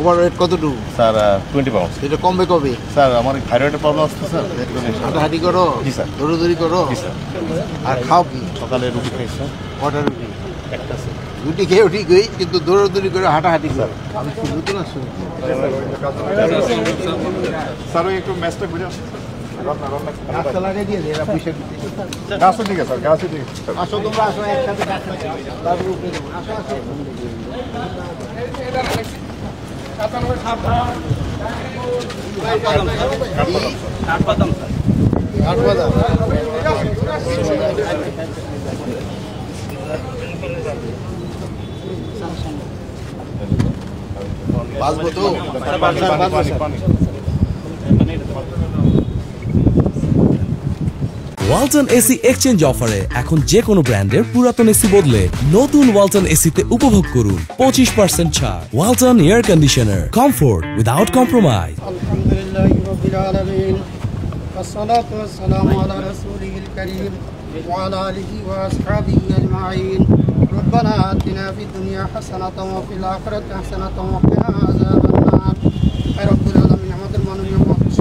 Overweight কতটুকু? Sir 20 pound. এটা কমবে কবে? স্যার আমার থাইরয়েডের প্রবলেম আছে স্যার। হাঁটাহাঁটি করো? জি স্যার। দৌড়াদৌড়ি করো? জি স্যার। আর খাও কি? সকালে রুটি খাই স্যার। কটা রুটি? একটা স্যার। রুটি খেয়েও ঠিকই, কিন্তু দৌড়াদৌড়ি করে হাঁটাহাঁটি করো। আমি কি নতুন আসছো? স্যার ওই একটু ম্যাচটা ঘুরে আসুন। রাস্তা লাগিয়ে দিয়ে এরা পয়সা দিতে। গাছও ঠিক আছে স্যার, গাছও ঠিক আছে। আসো তোমরা, আসো একসাথে গাছ লাগাই। তারপর উপরে যাবো। আসো আসো। কাঠবাদাম। বাঁচবো তো? ওয়ালটন এসি এক্সচেঞ্জ অফারে এখন যে কোনো ব্র্যান্ডের পুরাতন এসি বদলে নতুন ওয়ালটন এসিতে উপভোগ করুন 25% ছাড়। Walton air conditioner, comfort without compromise. আলহামদুলিল্লাহি রাব্বিল আলামিন, ওয়াসসালাতু ওয়াসসালামু আলা রাসূলিল কারীম ওয়া আলা আলিহি ওয়া আসহাবিহি আজমাইন। রব্বানা আতিনা ফিদ দুনিয়া হাসানাতাও ওয়া ফিল আখিরাতি হাসানাতাও ওয়া কিনা আযাবান্নার। হে রব্বুল আলামিন, আমাদের মাননীয় মহাপুরুষ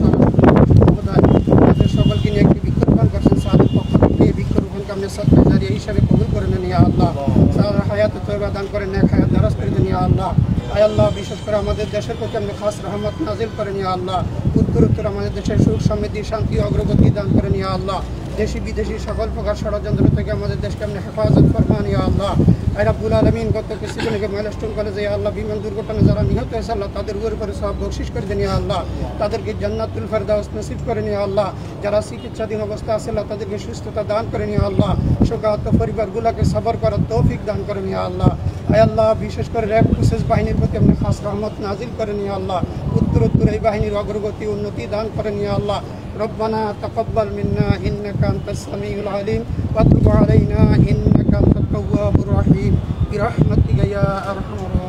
সকলকে নিয়ে একটি বৃক্ষরোপণ করছেন, সাদের পক্ষ থেকে এই বৃক্ষরোপণকে আপনি সদকা জারিয়া হিসাবে কবুল করে নেন ইয়া আল্লাহ। সারা হায়াত তয়বা দান করেন, নেক হায়াত দারাজ করে দেন ইয়া আল্লাহ। আয় আল্লাহ, বিশেষ করে আমাদের দেশের প্রতি আপনি খাস রহমত নাজিল করেন ইয়া আল্লাহ। উত্তর আমাদের দেশের সুখ সমৃদ্ধি শান্তি অগ্রগতি দান করেন ইয়া আল্লাহ। দেশি বিদেশি সকল প্রকার ষড়যন্ত্র থেকে আমাদের দেশকে আপনি হেফাজত ফরমান ইয়া আল্লাহ। আয় রাব্বুল আলামিন, গত কিছুদিন আগে মাইলস্টোন কলেজে ইয়া আল্লাহ বিমান দুর্ঘটনায় যারা নিহত হয়েছে আল্লাহ, তাদের উপরে সব বকশিশ করে দেন ইয়া আল্লাহ। তাদেরকে জান্নাতুল ফেরদাউস নসিব করেন ইয়া আল্লাহ। যারা চিকিৎসাধীন অবস্থা আছে আল্লাহ, তাদেরকে সুস্থতা দান করেন ইয়া আল্লাহ। শোকাহত পরিবারগুলোকে সবর করার তৌফিক দান করেন ইয়া আল্লাহ। আয় আল্লাহ, বিশেষ করে র্যাব পুলিশ বাহিনীর প্রতি আপনি খাস রহমত নাজিল করেন ইয়া আল্লাহ। উত্তর এই বাহিনীর অগ্রগতি উন্নতি দান করেন ইয়া আল্লাহ। ربنا تقبل منا إنك أنت السميع العليم وتب علينا إنك أنت التواب الرحيم برحمتك يا أرحم الراحمين.